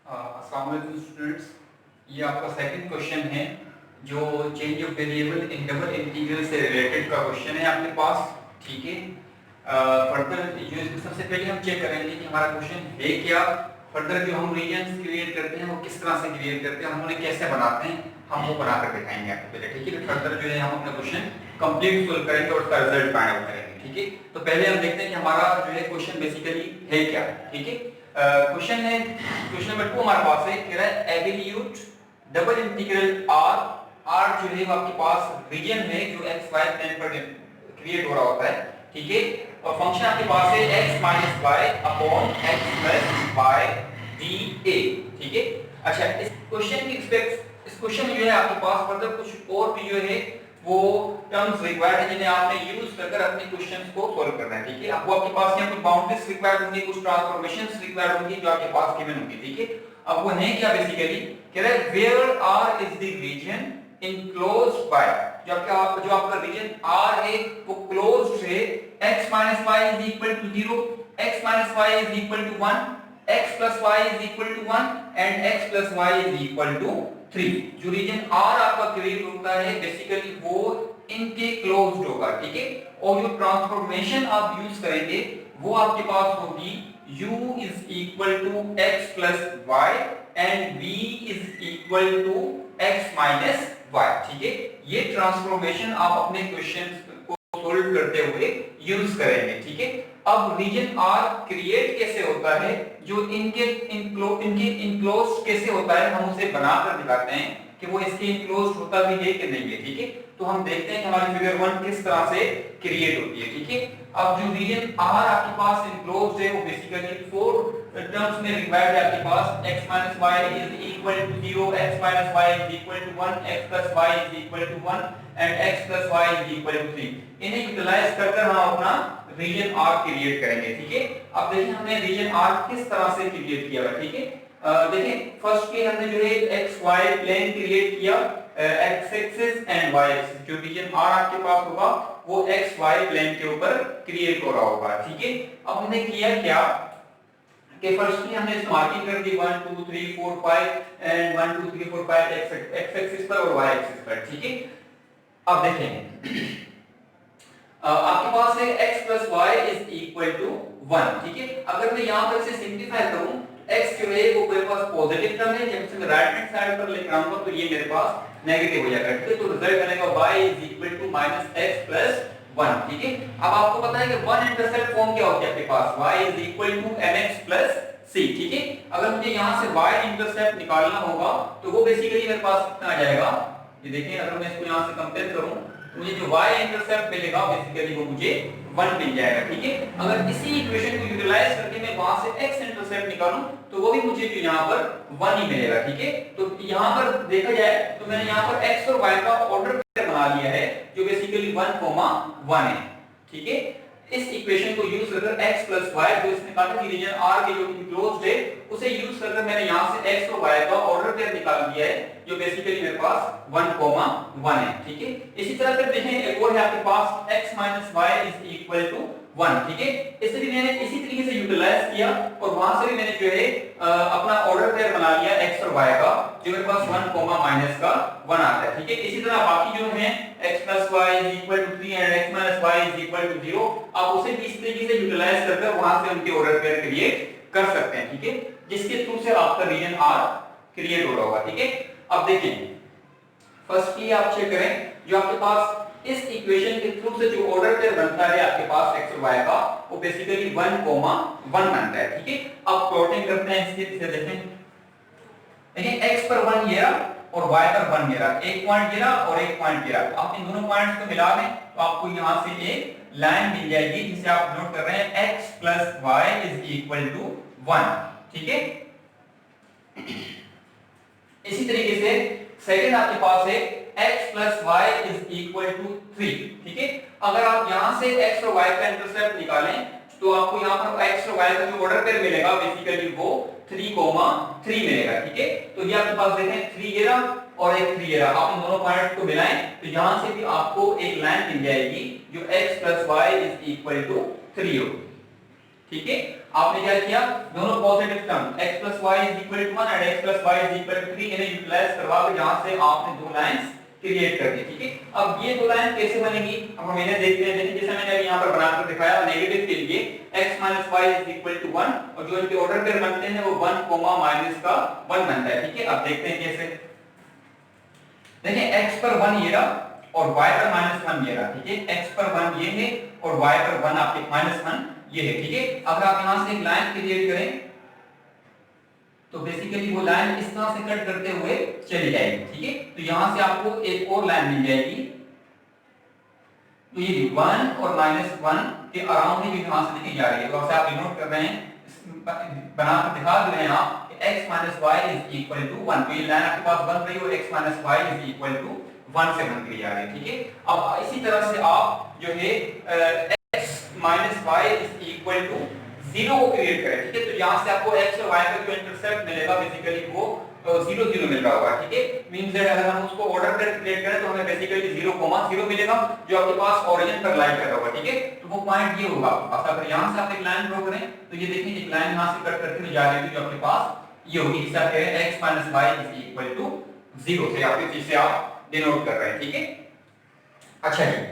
अस्सलाम वालेकुम स्टूडेंट्स। ये आपका सेकंड क्वेश्चन है जो change of variable in double integral से रिलेटेड का क्वेश्चन है आपके पास। ठीक है, फर्दर जो सबसे पहले हम चेक करेंगे कि हमारा क्वेश्चन है क्या। फर्दर जो हम रीजन्स क्रिएट करते हैं वो किस तरह से क्रिएट करते हैं, हम उन्हें कैसे बनाते हैं, हम वो बनाकर दिखाएंगे आपको पहले। ठीक है, फर्दर जो है हम अपना क्वेश्चन कंप्लीट सोल्व करेंगे और उसका रिजल्ट फाइंड आउट करेंगे। ठीक है, तो पहले हम देखते हैं कि हमारा जो है क्वेश्चन बेसिकली है क्या। ठीक है, क्वेश्चन है, क्वेश्चन नंबर 2 हमारे पास है, कह रहा है absolute double integral R. R जो है वो आपके पास रीजन है जो एक्स वाई प्लेन पर क्रिएट हो रहा होता है। ठीक है, और फंक्शन आपके पास है x minus Y upon X plus Y D A. ठीक है, अच्छा इस क्वेश्चन की रिस्पेक्ट, इस क्वेश्चन में जो है आपके पास फर्दर कुछ और भी जो है वो टर्म्स रिक्वायर्ड है जिन्हें आपने यूज कर अपने क्वेश्चंस को सॉल्व करना है। ठीक है, अब वो आपके पास यहाँ कुछ बाउंड्रीज रिक्वायर्ड होंगी, कुछ ट्रांसफॉर्मेशंस रिक्वायर्ड होंगी जो आपके पास गिवन होंगी। ठीक है, अब वो है क्या, बेसिकली कह रहा है where R is the region enclosed by, जो आपका रीजन आर है वो क्लोज्ड है x minus y is equal to 0, x minus y is equal to 1, x plus y is equal to 1 and x plus y is equal to 3। जो region R आपका create होता है basically वो इनके closed होगा। ठीक है, और जो ट्रांसफॉर्मेशन आप यूज करेंगे वो आपके पास होगी u is equal to x plus y and v is equal to x minus y। ठीक है, ये ट्रांसफॉर्मेशन आप अपने क्वेश्चंस सोल्व करते हुए यूज करेंगे। ठीक है, अब रीजन आर क्रिएट कैसे होता है, जो इनके इनक्लोज कैसे होता है, हम उसे बनाकर दिखाते हैं कि वो इसके इनक्लोज होता भी है कि नहीं है। ठीक है, तो हम देखते हैं कि हमारी फिगर 1 किस तरह से क्रिएट होती है। ठीक है, अब जो रीजन आर आपके पास इनक्लोज है वो बेसिकली 4 टर्म्स में रिक्वायर्ड है आपके पास x minus y is equal to 0, x minus y is equal to 1, x plus y is equal to 1 and x plus y is equal to 3। इन्हें utilise कर हम अपना रीजन R क्रिएट करेंगे। ठीक है, अब देखिए हमने रीजन R किस तरह से क्रिएट किया है। ठीक है, देखिए फर्स्ट के हमने जो है एक्स वाई प्लेन क्रिएट किया, X axis and Y axis. जो रीजन R आपके पास होगा वो एक्स वाई प्लेन के ऊपर क्रिएट हो रहा होगा। ठीक है, अब हमने किया क्या कि फर्स्ट की हमने मार्किंग कर दी 1 2 3 4 5 एंड 1 2 3 4 5 एक्स एक्सिस पर और वाई एक्सिस पर। ठीक है, अब देखें आपके पास है x plus y is equal to 1। ठीक है, अगर मैं यहां पर इसे सिंपलीफाई करूं x जो है वो मेरे पास पॉजिटिव टर्म है, जब से मैं राइट हैंड साइड पर लेकर आऊंगा तो ये मेरे पास नेगेटिव हो जाएगा। ठीक है, तो रिजल्ट बनेगा y is equal to -x plus 1। ठीक है, अब आपको पता है कि 1 इंटरसेप्ट फॉर्म क्या होती है आपके पास, y is equal to mx plus c। ठीक है, अगर मुझे यहां से y इंटरसेप्ट निकालना होगा तो वो बेसिकली मेरे पास कितना आ जाएगा, ये देखें अगर मैं इसको यहां से कंपेयर करूं मुझे जो y इंटरसेप्ट मिलेगा बेसिकली वो मुझे 1 मिल जाएगा। ठीक है, अगर इसी इक्वेशन को यूटिलाइज करके मैं वहां से x इंटरसेप्ट निकालूं तो वो भी मुझे जो यहां पर 1 ही मिलेगा। ठीक है, तो यहां पर देखा जाए तो मैंने यहां पर x और y का ऑर्डर पेयर बना लिया है जो बेसिकली 1, 1 है। ठीक है, इस इक्वेशन को यूज करके x plus y जो इसने कहा था कि रीजन R के जो इनक्लोज्ड है उसे यूज करके मैंने यहां से x और y का ऑर्डर पेयर निकाल दिया है जो बेसिकली मेरे पास 1, 1 है। ठीक है, इसी तरह फिर देखें एक और है आपके पास x minus y is equal to 1। ठीक है, इसे भी मैंने इसी तरीके से यूटिलाइज किया और वहां से भी मैंने जो है अपना ऑर्डर पेयर बना लिया x और y का जो मेरे पास 1, माइनस का 1 आता है। ठीक है, इसी तरह बाकी जो है x plus y is equal to 3 and x minus y is equal to 0 आप उसे भी इस तरीके से यूटिलाइज करके वहां से उनके ऑर्डर पेयर क्रिएट कर सकते हैं। ठीक है, जिसके थ्रू से आपका रीजन R क्रिएट हो रहा होगा। ठीक है, अब देखें फर्स्ट की आप चेक करें जो आपके पास इस इक्वेशन के थ्रू से जो ऑर्डर पेयर बनता है आपके पास x और y का वो बेसिकली 1, 1 बनता है। ठीक है, अब प्लॉटिंग करते हैं इसके पीछे देखें, देखिए x पर 1 ये रहा और y पर 1 ये रहा, एक पॉइंट ये रहा और एक पॉइंट ये रहा। आप इन दोनों पॉइंट्स को मिला लें तो आपको यहां से एक लाइन मिल जाएगी जिसे आप नोट कर रहे हैं x plus y is equal to 1। ठीक है, इसी तरीके से सेकंड आपके पास है x plus y is equal to 3। ठीक है, अगर आप यहां से x और y का इंटरसेप्ट निकालें तो आपको यहां पर x और y का जो ऑर्डर पेयर मिलेगा बेसिकली वो 3, 3 मिलेगा। ठीक है, तो ये आपके पास देखें 3 ये रहा और एक 3 ये रहा, आप इन दोनों पॉइंट को मिलाएं तो यहां से भी आपको एक लाइन मिल जाएगी जो x plus y is equal to 3 होगी। ठीक है। आपने क्या किया, दोनों positive term x plus y is equal to 1 and x plus y is equal to 3 इन्हें यूटिलाइज करवा के जहां से आपने दो लाइंस क्रिएट कर दी, ठीक है। अब ये दो लाइन कैसे बनेगी, अब हम इन्हें देखते हैं। देखिए जैसे मैंने अभी यहां पर बनाकर दिखाया, नेगेटिव के लिए x minus y is equal to 1 और जो इनके ऑर्डर पेयर बनते हैं वो 1 माइनस का 1 बनता है, ठीक है। अब देखते हैं कैसे। देखिए x पर 1 ये रहा और y पर -1 ये रहा, ठीक है। x पर 1 ये है और y पर 1 आपके -1 ये है, ठीक है। अगर आप यहां से एक लाइन क्रिएट करें तो बेसिकली वो लाइन इस तरह से कट करते हुए चली जाएगी, ठीक है। तो यहां से आपको एक और लाइन मिल जाएगी, तो ये 1 और -1 के अराउंड ही यहां से लिखी जा रही है। तो आप नोट कर रहे हैं, बना के दिखा दे रहे हैं आप कि x - y is equal to 1। तो ये लाइन आपके पास बन रही है और x - y is equal to 1 से बन के जा रही है, ठीक है। अब इसी तरह से आप जो है x - y is equal to 0 को क्रिएट करें, ठीक है। तो यहां से आपको x और y का जो इंटरसेप्ट मिलेगा बेसिकली वो 0 0 मिल रहा होगा, ठीक है। मींस दैट अगर हम उसको ऑर्डर पर क्रिएट करें तो हमें बेसिकली 0 0 मिलेगा जो आपके पास ओरिजिन पर लाइन कर रहा होगा, ठीक है। तो वो पॉइंट ये होगा आपके पास। अगर यहां से आप एक लाइन ड्रॉ करें तो ये देखिए एक लाइन यहां से कट करके जा रही है जो आपके पास ये होगी, जिसे आप कह रहे हैं x - y is equal to 0 से आप इस चीज से आप डिनोट कर रहे हैं, ठीक है। अच्छा जी,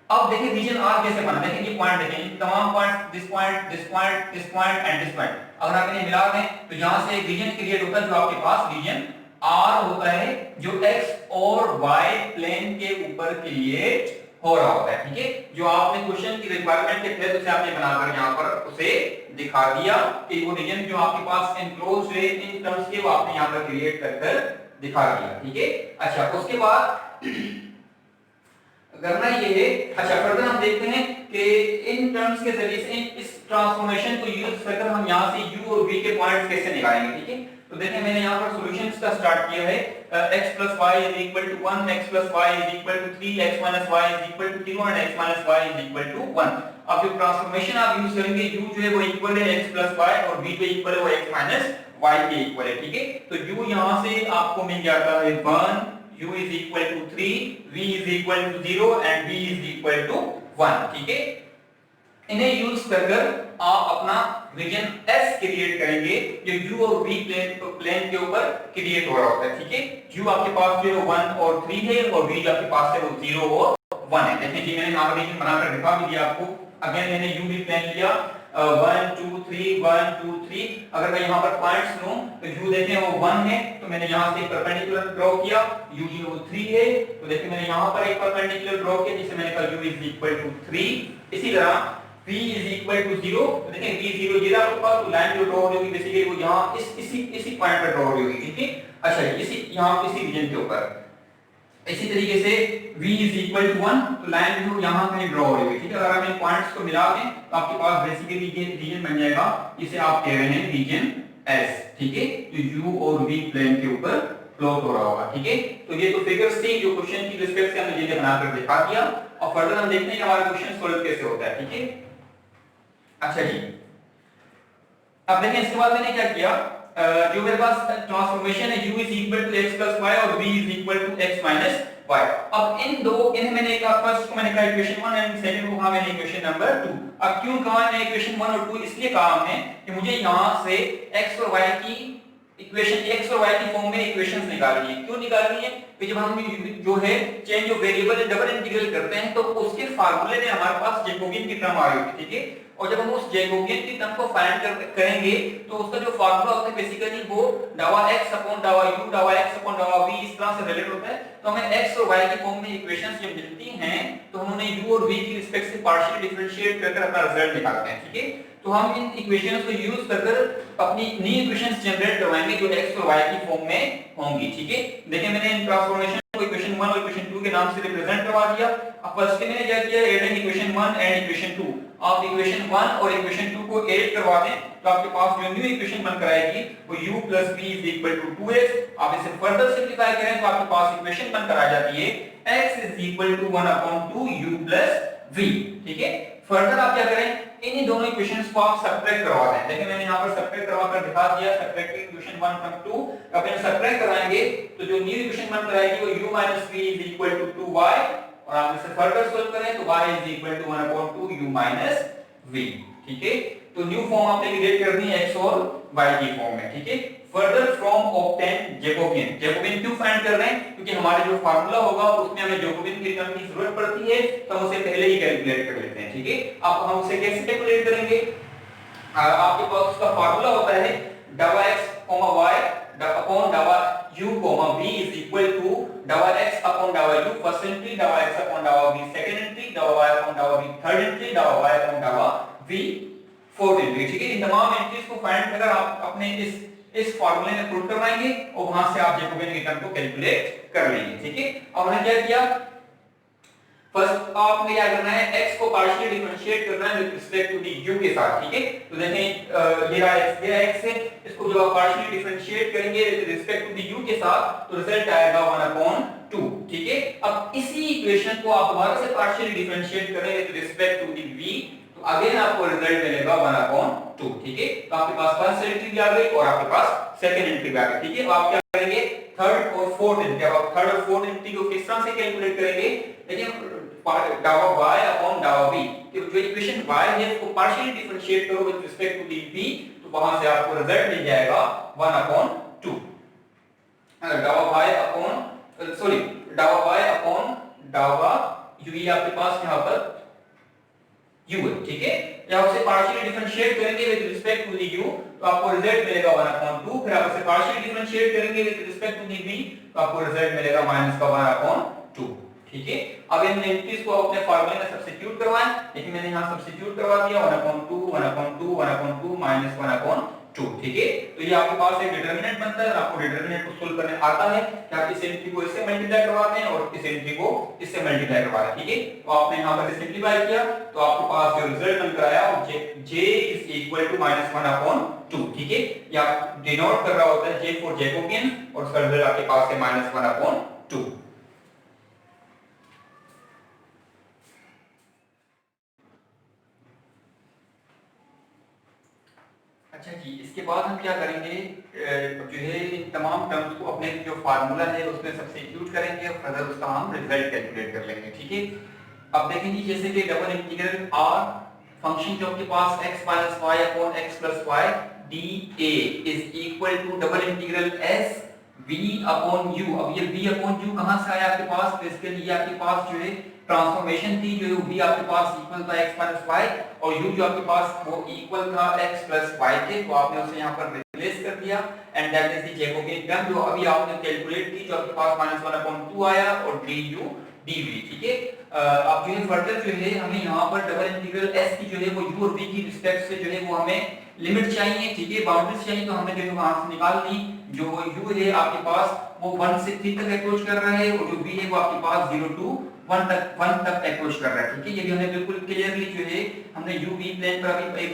अब देखिए रीजन R कैसे बना। देखिए ये पॉइंट देखें, तमाम points, this point, this point, this point and this point, अगर आप इन्हें मिला दें तो यहां से एक रीजन क्रिएट होता है जो आपके पास रीजन R होता है, जो x और y प्लेन के ऊपर क्रिएट हो रहा होता है, ठीक है। जो आपने क्वेश्चन की रिक्वायरमेंट के तहत उसे आपने बनाकर यहां पर उसे दिखा दिया कि वो रीजन जो आपके पास एनक्लोज्ड है इन टर्म्स के, वो आपने यहां पर क्रिएट कर दिखा दिया, ठीक है। अच्छा, उसके बाद करना ये है। अच्छा, फर्दर हम देखते हैं कि इन टर्म्स के जरिए से इस ट्रांसफॉर्मेशन को यूज करके हम यहां से u और v के पॉइंट्स कैसे निकालेंगे, ठीक है। तो देखिए मैंने यहां पर सॉल्यूशंस का स्टार्ट किया है। x + y = 1, x + y = 3, x - y = 0 and x - y = 1। अब जो ट्रांसफॉर्मेशन आप यूज करेंगे, u जो है वो इक्वल है x + y और v जो इक्वल है वो x - y के इक्वल है, ठीक है। तो u यहां से आपको मिल जाता है 1, u is equal to 3, v is equal to 0 and v is equal to 1, ठीक है। इन्हें यूज कर आप अपना रीजन S क्रिएट करेंगे जो u और v प्लेन के ऊपर क्रिएट हो रहा होता है, ठीक है। u आपके पास जो 1 और 3 है और v जो आपके पास है वो 0 और 1 है। देखिए जी मैंने यहां पर रीजन बनाकर दिखा भी दिया आपको। अगेन मैंने u v प्लेन लिया 1 2 3 1 2 3। अगर मैं यहां पर पॉइंट्स लूं तो u देखें वो 1 है, तो मैंने यहां से एक परपेंडिकुलर ड्रॉ किया, u जो वो 3 है, तो देखिए मैंने यहां पर एक परपेंडिकुलर ड्रॉ किया जिसे मैंने कहा u is equal to 3। इसी तरह v is equal to 0, तो देखें v 0 ये आपके पास, तो लाइन जो ड्रॉ हो रही होगी बेसिकली वो यहां इसी पॉइंट पर ड्रॉ हो रही होगी, ठीक है। अच्छा, इसी यहां इसी रीजन के ऊपर। इसी तरीके से v is equal to 1, तो लाइन जो यहां कहीं ड्रॉ हो रही है, ठीक है। अगर हम इन पॉइंट्स को मिला दें तो आपके पास बेसिकली ये रीजन बन जाएगा जिसे आप कह रहे हैं रीजन S, ठीक है, जो u और v प्लेन के ऊपर प्लॉट हो रहा होगा, ठीक है। तो ये तो फिगर सी जो क्वेश्चन की रिस्पेक्ट से हमने ये बनाकर दिखा दिया। और फर्दर हम देखते हैं कि हमारा क्वेश्चन सॉल्व कैसे होता है, ठीक है। अच्छा जी, अब देखिए इसके बाद मैंने क्या किया, जो मेरे पास ट्रांसफॉर्मेशन है u is equal to x plus y और v is equal to x minus y। अब इन्हें मैंने फर्स्ट को मैंने कहा इक्वेशन 1 एंड सेकंड को कहा मैंने इक्वेशन नंबर 2। अब क्यों कहा मैंने इक्वेशन 1 और 2, इसलिए कहा हमने कि मुझे यहां से x और y की इक्वेशन, x और y की फॉर्म में इक्वेशंस निकालनी है। क्यों निकालनी है कि जब हम जो है change of variable double integral करते हैं तो उसके फार्मूले में हमारे पास जैकोबियन की टर्म आ रही होती है, ठीक है। और जब हम उस जैकोबियन की टर्म को फाइंड करेंगे तो उसका जो फार्मूला होता है बेसिकली वो डावा x अपॉन डावा u डावा x अपॉन डावा v इस तरह से रिलेट होता है। तो हमें x और y की फॉर्म में इक्वेशंस जब मिलती हैं तो हम उन्हें u और v की रिस्पेक्ट से पार्शियली डिफरेंशिएट करके अपना रिजल्ट निकालते हैं, ठीक है। तो हम इन इक्वेशंस को यूज कर अपनी नई इक्वेशंस जनरेट करवाएंगे जो x और y की फॉर्म में होंगी, ठीक है। देखिए मैंने इन ट्रांसफॉर्मेशन को इक्वेशन 1 और इक्वेशन 2 के नाम से रिप्रेजेंट करवा दिया। अब फर्स्ट में मैंने क्या किया, एडिंग इक्वेशन 1 एंड इक्वेशन 2। आप इक्वेशन 1 और इक्वेशन 2 को ऐड करवा दें तो आपके पास जो न्यू इक्वेशन बनकर आएगी वो u plus v is equal to 2x। आप इसे फर्दर सिंपलीफाई करें तो आपके पास इक्वेशन बनकर आ जाती है x is equal to 1 upon 2 u plus v, ठीक है। फर्दर आप क्या करें, इन्हीं दोनों इक्वेशंस को आप सबट्रैक्ट करवा दें। देखिए मैंने यहां पर सबट्रैक्ट करवाकर दिखा दिया, सबट्रैक्टिंग इक्वेशन 1 from 2। अब इन सबट्रैक्ट कराएंगे तो जो न्यू इक्वेशन बनकर आएगी वो u minus v is equal to 2y, और आप इसे फर्दर सॉल्व करें तो y is equal to 1 upon 2 u minus v, ठीक है। तो न्यू फॉर्म आपने क्रिएट कर दी है x और y की फॉर्म में, ठीक है। Further from obtain Jacobian, Jacobian क्यों फाइंड कर रहे हैं, क्योंकि हमारा जो फार्मूला होगा उसमें हमें जैकोबियन की टर्म की जरूरत पड़ती है, तो हम उसे पहले ही कैलकुलेट कर लेते हैं, ठीक है। अब हम उसे कैसे कैलकुलेट करेंगे, आपके पास उसका फार्मूला होता है double x y upon double u v is equal to double x upon double u first entry, double x upon double v second entry, double y upon double v third entry, double y upon double v fourth entry, ठीक है। इन तमाम entries को find कर आप अपने इस फार्मूले में पुट करवाएंगे और वहां से आप जैकोबियन की टर्म को कैलकुलेट कर लेंगे, ठीक है। अब हमने क्या किया, फर्स्ट आपने क्या करना है, x को पार्शियली डिफरेंशिएट करना है with respect to the u के साथ, ठीक है। तो देखें ये रहा x है, इसको जब आप पार्शियली डिफरेंशिएट करेंगे with respect to the u के साथ तो रिजल्ट आएगा 1/2, ठीक है। अब इसी इक्वेशन को आप दोबारा से पार्शियली डिफरेंशिएट करें with respect to the v, तो अगेन आपको रिजल्ट मिलेगा 1/2, ठीक है। तो आपके पास फर्स्ट एंट्री भी आ गई और आपके पास सेकंड एंट्री भी आ गई, ठीक है। अब आप क्या करेंगे, थर्ड और फोर्थ एंट्री, अब आप थर्ड और फोर्थ एंट्री को किस तरह से कैलकुलेट करेंगे, देखिए डावा y अपॉन डावा v, जो इक्वेशन y है उसको पार्शियली डिफरेंशिएट करो with respect to the v, तो वहां से आपको रिजल्ट मिल जाएगा 1/2। डावा y अपॉन सॉरी डावा y अपॉन डावा u, ये आपके पास यहां पर u है, ठीक है। या उसे पार्शियली डिफरेंशिएट करेंगे with respect to the u, तो आपको रिजल्ट मिलेगा 1/2, फिर आप उसे पार्शियली डिफरेंशिएट करेंगे with respect to the v, तो आपको रिजल्ट मिलेगा -1/2, ठीक है। अब इन एंट्रीज को अपने फार्मूले में सब्स्टिट्यूट करवाएं, लेकिन मैंने यहां सब्स्टिट्यूट करवा दिया 1/2 1/2 1/2 -1/2, ठीक है। तो ये आपके पास एक डिटरमिनेंट बनता है और आपको डिटरमिनेंट को सोल्व करने आता है कि आप इस एंट्री को इससे मल्टीप्लाई करवाते हैं और इस एंट्री को इससे मल्टीप्लाई करवाते हैं, ठीक है। तो आपने यहां पर सिंपलीफाई किया तो आपके पास जो रिजल्ट बनकर आया j इज इक्वल टू -1/2, ठीक है। या डिनोट कर रहा होता है j फॉर जैकोबियन और उसका रिजल्ट आपके पास है -1/2। अच्छा जी, इसके बाद हम क्या करेंगे, जो है इन तमाम टर्म्स को अपने जो फार्मूला है उसमें सब्स्टिट्यूट करेंगे और फर्दर उसका हम रिजल्ट कैलकुलेट कर लेंगे, ठीक है। अब देखेंगे जैसे कि डबल इंटीग्रल r फंक्शन जो आपके पास x - y upon x + y dA is equal to double integral s v upon u। अब ये v अपॉन u कहां से आया आपके पास, तो इसके लिए आपके पास जो है ट्रांसफॉर्मेशन थी, जो v आपके पास इक्वल था x - y और u जो आपके पास वो इक्वल था x + y के, तो आपने उसे यहां पर रिप्लेस कर दिया and that is the Jacobian term जो अभी आपने कैलकुलेट की, जो आपके पास -1/2 आया और du dv, ठीक है। अब जो है फर्दर जो है हमें यहां पर डबल इंटीग्रल s की जो है वो u और v की रिस्पेक्ट से जो है वो हमें लिमिट चाहिए, ठीक है, बाउंड्रीज चाहिए, तो हमने जो है वहां से निकाल ली। जो u है आपके पास वो 1 से 3 तक अप्रोच कर रहा है और जो v है वो आपके पास 0 to 1 तक अप्रोच कर रहा है, ठीक है। ये भी हमने बिल्कुल क्लियरली जो है हमने u v प्लेन पर अभी एक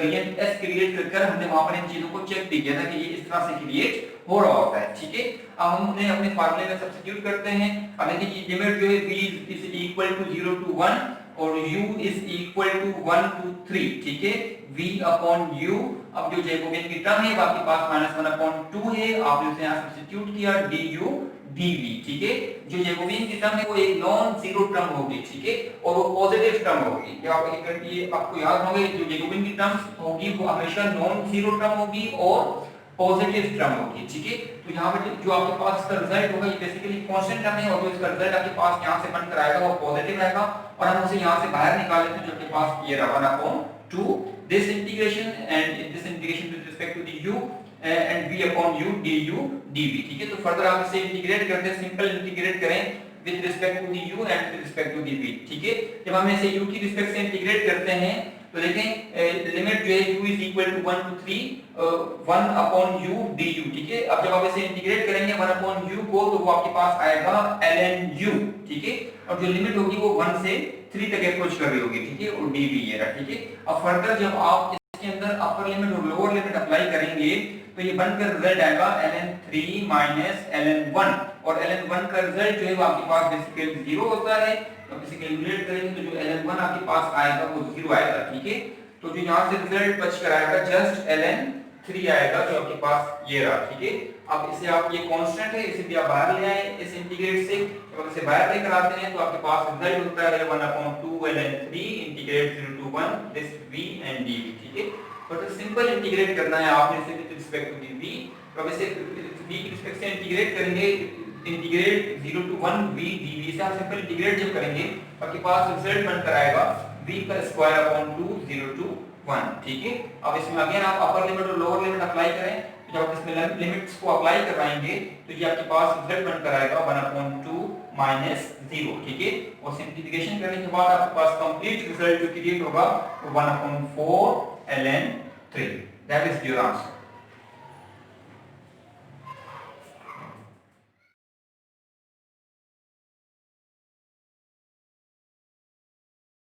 रियल s क्रिएट कर हमने वहां पर इन चीजों को चेक भी किया था कि ये इस तरह से क्रिएट हो रहा होता है, ठीक है। अब हम उन्हें अपने फार्मूले में सब्स्टिट्यूट करते हैं। अब देखिए ये लिमिट जो है v is equal to 0 to 1 और u is equal to 1 to 3, ठीक है। v अपॉन u, अब जो जैकोबियन की टर्म है वो आपके पास -1/2 है, आपने उसे यहां सब्स्टिट्यूट किया du dv, ठीक है। जो जैकोबियन की टर्म है वो एक नॉन जीरो टर्म होगी, ठीक है, और वो पॉजिटिव टर्म होगी। ये आपको याद होगा जो जैकोबियन की टर्म होगी वो हमेशा नॉन जीरो टर्म होगी और पॉजिटिव टर्म होगी, ठीक है। तो यहाँ पर जो आपके पास इसका रिजल्ट होगा ये बेसिकली कांस्टेंट टर्म है और जो इसका रिजल्ट आपके पास यहाँ से बनकर आएगा वो पॉजिटिव रहेगा और हम उसे यहाँ से बाहर निकाल लेते हैं, जो आपके पास ये रहा 1/2 this integration and this integration with respect to the u and v upon u du dv, ठीक है। तो फर्दर आप इसे इंटीग्रेट करते हैं, सिंपल इंटीग्रेट करें with respect to the u and with respect to the v, ठीक है। जब हम इसे u की रिस्पेक्ट से इंटीग्रेट करते हैं तो देखें लिमिट जो है u is equal to 1 to 3 1 upon u du, ठीक है। अब जब आप इसे इंटीग्रेट करेंगे 1 अपॉन u को तो वो आपके पास आएगा ln u, ठीक है, और जो लिमिट होगी वो 1 से 3 तक अप्रोच कर रही होगी, ठीक है, और dv ये रहा, ठीक है। अब फर्दर जब आप इसके अंदर अपर लिमिट और लोअर लिमिट अप्लाई करेंगे तो ये बनकर रिजल्ट आएगा ln3 माइनस ln1 और ln1 का रिजल्ट जो है वो आपके पास बेसिकली 0 होता है। तो इसे कैलकुलेट करेंगे तो जो ln1 आपके पास आएगा वो 0 आएगा, ठीक है। तो जो यहाँ से रिजल्ट बच कर आएगा जस्ट ln3 आएगा जो आपके पास ये रहा, ठीक है। अब इसे आप ये कांस्टेंट है, इसे भी आप बाहर ले आए इस इंटीग्रेट से। जब इसे बाहर लेकर आते हैं तो आपके पास रिजल्ट होता है 1/2 ln 3 integrate 0 to 1 this v and dv, ठीक है। तो सिंपल इंटीग्रेट करना है आपने इसे with respect to the v। तो अब इसे v की रिस्पेक्ट से इंटीग्रेट करेंगे, इंटीग्रेट 0 to 1 v dv से आप सिंपल इंटीग्रेट जब करेंगे आपके पास रिजल्ट बनकर आएगा v का स्क्वायर अपॉन 2 0 to 1, ठीक है। अब इसमें अगेन आप अपर लिमिट और लोअर लिमिट अप्लाई करें, जब आप इसमें लिमिट्स को अप्लाई करवाएंगे तो ये आपके पास रिजल्ट बनकर आएगा 1/2 माइनस 0, ठीक है। और सिंप्लीफिकेशन करने के बाद आपके पास कंप्लीट रिजल्ट जो क्रिएट होगा वो 1/4 ln 3, that is your answer.